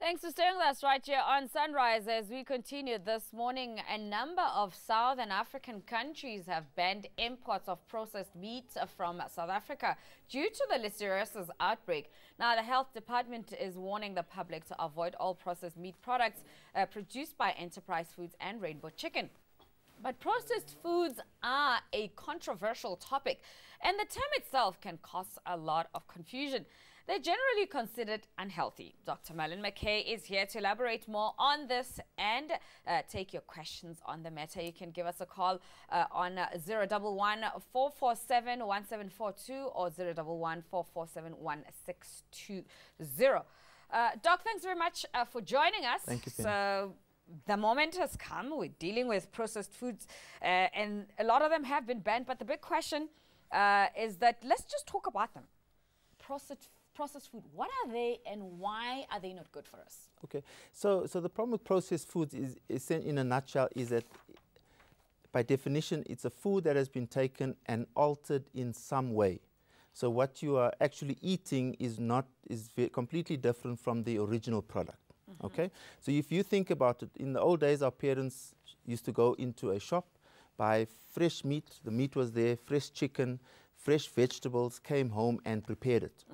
Thanks for staying with us right here on Sunrise. As we continue this morning, a number of Southern African countries have banned imports of processed meat from South Africa due to the listeriosis outbreak. Now, the health department is warning the public to avoid all processed meat products produced by Enterprise Foods and Rainbow Chicken. But processed foods are a controversial topic, and the term itself can cause a lot of confusion. They're generally considered unhealthy. Dr. Marlon McKay is here to elaborate more on this and take your questions on the matter. You can give us a call on 011 447 1742 or 011 447 1620. Doc, thanks very much for joining us. Thank you, Penny. So the moment has come. We're dealing with processed foods, and a lot of them have been banned. But the big question is that let's just talk about them. Processed food, what are they and why are they not good for us? Okay, so the problem with processed foods is in a nutshell is that by definition it's a food that has been taken and altered in some way. So what you are actually eating is completely different from the original product. Mm-hmm. Okay, so if you think about it, in the old days our parents used to go into a shop, buy fresh meat, the meat was there, fresh chicken, fresh vegetables, came home and prepared it.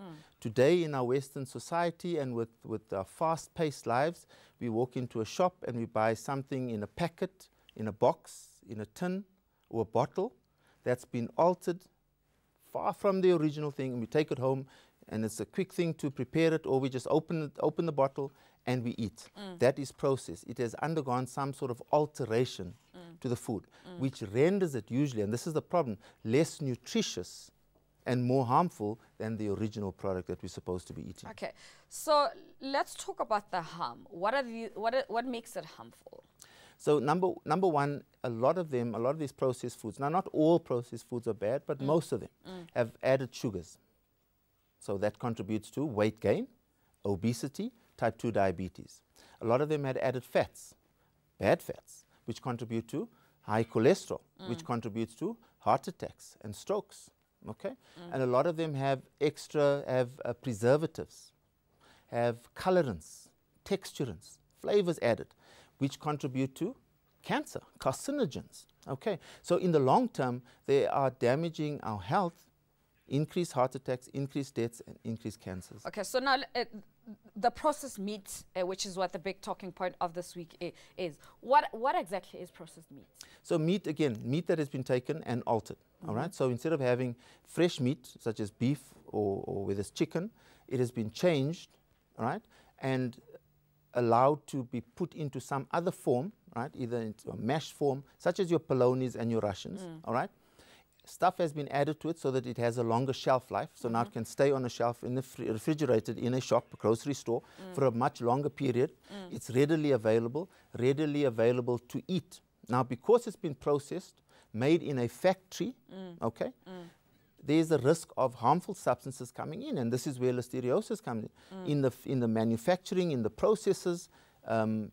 Today in our Western society and with our fast-paced lives, we walk into a shop and we buy something in a packet, in a box, in a tin or a bottle that's been altered far from the original thing, and we take it home and it's a quick thing to prepare it, or we just open the bottle and we eat. That is processed. It has undergone some sort of alteration to the food, which renders it usually, and this is the problem, less nutritious and more harmful than the original product that we're supposed to be eating. Okay, so let's talk about the harm. What makes it harmful? So number one, a lot of these processed foods, now not all processed foods are bad, but most of them have added sugars. So that contributes to weight gain, obesity, type 2 diabetes. A lot of them had added fats, bad fats, which contribute to high cholesterol, which contributes to heart attacks and strokes. Okay, and a lot of them have preservatives, have colorants, texturants, flavors added, which contribute to cancer, carcinogens. Okay, so in the long term, they are damaging our health, increased heart attacks, increased deaths, and increased cancers. Okay, so now the processed meat, which is what the big talking point of this week is. What exactly is processed meat? So meat, again, meat that has been taken and altered. All right. So instead of having fresh meat, such as beef or whether it's chicken, it has been changed, all right, and allowed to be put into some other form, right, either into a mashed form, such as your polonies and your Russians, all right. Stuff has been added to it so that it has a longer shelf life. So now it can stay on a shelf in the refrigerated in a shop, a grocery store, for a much longer period. It's readily available to eat. Now, because it's been processed, made in a factory, okay, there's a risk of harmful substances coming in, and this is where listeriosis comes in. In the manufacturing, in the processes,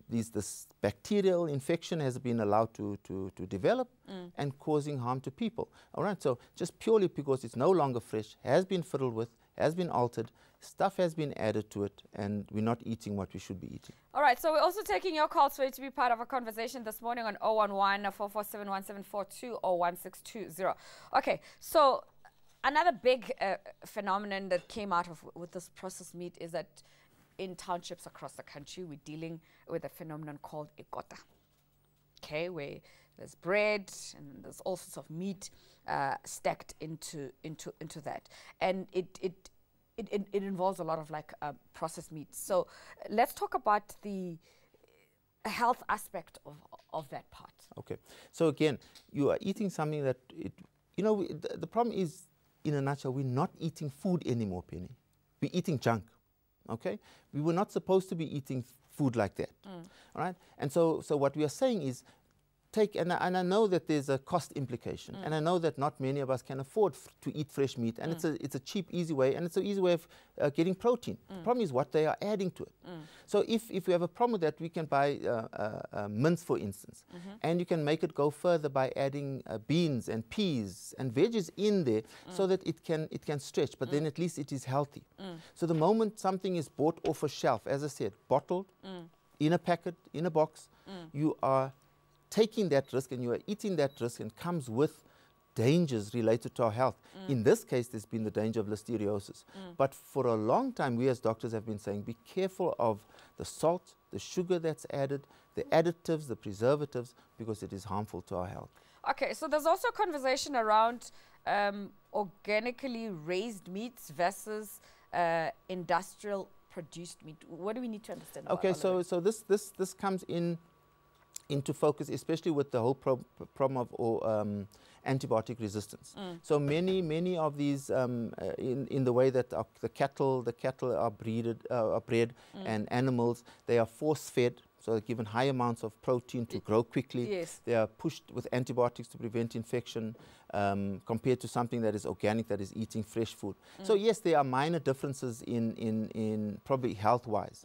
this bacterial infection has been allowed to develop and causing harm to people. All right, so just purely because it's no longer fresh, has been fiddled with, has been altered, stuff has been added to it, and we're not eating what we should be eating. All right, so we're also taking your calls for you to be part of our conversation this morning on 011 447 1742 or 1620. Okay, so another big phenomenon that came out of with this processed meat is that in townships across the country, we're dealing with a phenomenon called ikota. Okay, where there's bread and there's all sorts of meat stacked into that, and it involves a lot of processed meat. So let's talk about the health aspect of that part. Okay, so again, you are eating something that the problem is, in a nutshell, we're not eating food anymore, Penny. We're eating junk. Okay, we were not supposed to be eating food like that. All right, and so what we are saying is, take, and I know that there's a cost implication, and I know that not many of us can afford to eat fresh meat, and it's a cheap, easy way, and it's an easy way of getting protein. The problem is what they are adding to it. So if we have a problem with that, we can buy mince, for instance, and you can make it go further by adding beans and peas and veggies in there, so that it can stretch, but then at least it is healthy. So the moment something is bought off a shelf, as I said, bottled, in a packet, in a box, you are taking that risk, and you are eating that risk, and comes with dangers related to our health. In this case, there's been the danger of listeriosis. But for a long time, we as doctors have been saying, be careful of the salt, the sugar that's added, the additives, the preservatives, because it is harmful to our health. Okay, so there's also a conversation around organically raised meats versus industrial produced meat. What do we need to understand about Okay, so this comes into focus, especially with the whole problem of antibiotic resistance. So many of these, in the way that the cattle are bred, and animals, they are force-fed, so they're given high amounts of protein to grow quickly. Yes. They are pushed with antibiotics to prevent infection, compared to something that is organic, that is eating fresh food. So yes, there are minor differences in probably health-wise.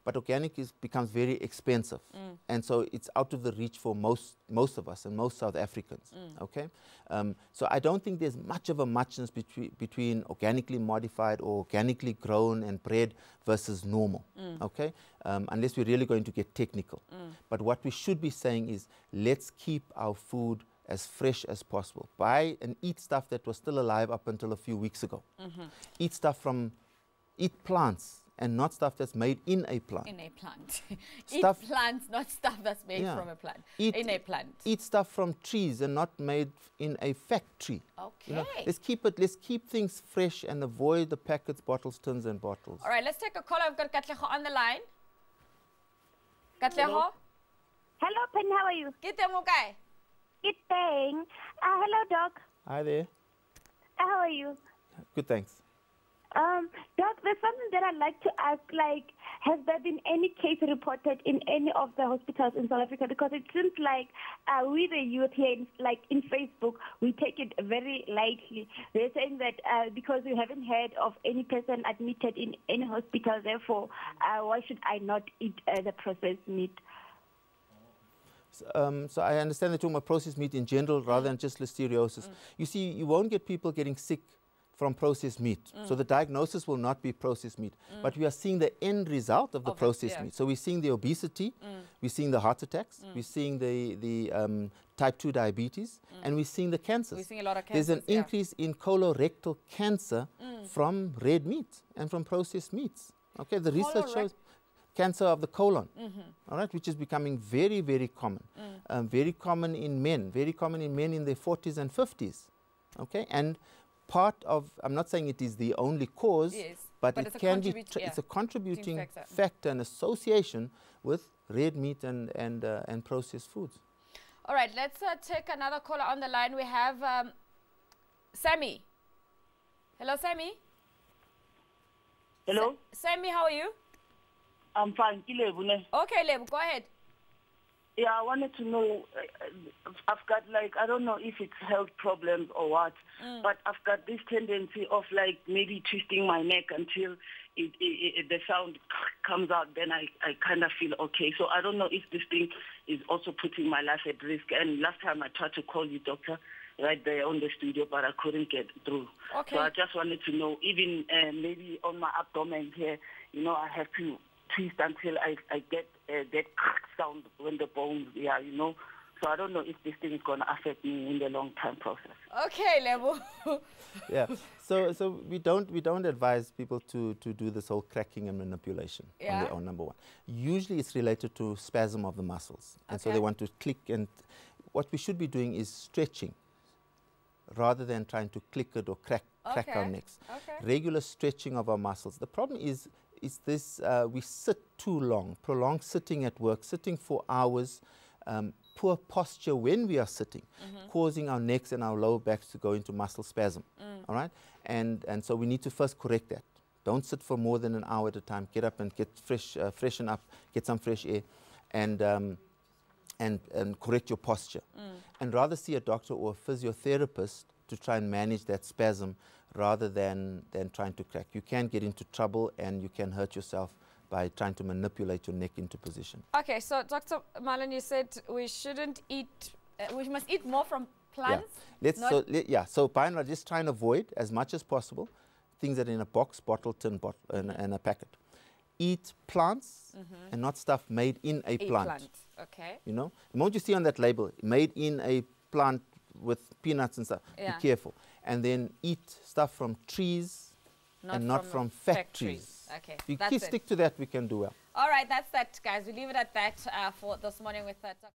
But organic becomes very expensive, and so it's out of the reach for most of us and most South Africans. Okay, so I don't think there's much of a muchness between organically modified or organically grown and bred versus normal. Okay, unless we're really going to get technical. But what we should be saying is, let's keep our food as fresh as possible. Buy and eat stuff that was still alive up until a few weeks ago. Eat plants, and not stuff that's made in a plant. In a plant. Eat plants, not stuff that's made from a plant. In a plant. Eat stuff from trees and not made in a factory. Okay. You know, let's keep things fresh and avoid the packets, bottles, tins and bottles. All right, let's take a call. I've got Katleho on the line. Katleho? Hello, Penny, how are you? Good day. Good thing. Hello, Doc. Hi there. How are you? Good, thanks. Doc, there's something that I'd like to ask, like, has there been any case reported in any of the hospitals in South Africa? Because it seems like we the youth here, like in Facebook, we take it very lightly. They're saying that because we haven't heard of any person admitted in any hospital, therefore, why should I not eat the processed meat? So I understand they're talking about processed meat in general rather than just listeriosis. You see, you won't get people getting sick from processed meat. So the diagnosis will not be processed meat. But we are seeing the end result of the processed meat. So we're seeing the obesity, we're seeing the heart attacks, we're seeing the type 2 diabetes, and we're seeing the cancers. We're seeing a lot of cancers. There's an increase in colorectal cancer from red meat and from processed meats. Okay, the research shows cancer of the colon, all right, which is becoming very, very common. Very common in men in their 40s and 50s. Okay, and part of, I'm not saying it is the only cause, but it can be, it's a contributing factor and association with red meat and processed foods. All right, let's take another caller on the line. We have Sammy. Hello, Sammy. Hello? Sammy, how are you? I'm fine. Okay, Lebu, go ahead. Yeah, I wanted to know, I've got like, I don't know if it's health problems or what, but I've got this tendency of like maybe twisting my neck until the sound comes out, then I kind of feel okay. So I don't know if this thing is also putting my life at risk. And last time I tried to call you, doctor, right there on the studio, but I couldn't get through. Okay. So I just wanted to know, even maybe on my abdomen here, you know, I have to twist until I get that sound when the bones, you know. So I don't know if this thing is going to affect me in the long-term process. Okay, Lebu. Yeah. So we don't advise people to do this whole cracking and manipulation on their own, number one. Usually it's related to spasm of the muscles. And so they want to click, and what we should be doing is stretching rather than trying to click it or crack our necks. Regular stretching of our muscles. The problem is this, we sit too long, prolonged sitting at work, sitting for hours, poor posture when we are sitting, causing our necks and our lower backs to go into muscle spasm, all right? And so we need to first correct that. Don't sit for more than an hour at a time. Get up and get freshen up, get some fresh air. And and correct your posture. And rather see a doctor or a physiotherapist to try and manage that spasm rather than trying to crack. You can get into trouble and you can hurt yourself by trying to manipulate your neck into position. Okay, so Dr. Marlon, you said we shouldn't eat, we must eat more from plants? Yeah, so by and large, just try and avoid as much as possible things that are in a box, bottle, tin, and a packet. Eat plants and not stuff made in a plant. Okay. You know, the moment you see on that label, made in a plant with peanuts and stuff, be careful. And then eat stuff from trees and not from factories. Okay, If we stick to that, we can do well. All right, that's that, guys. We leave it at that for this morning with that.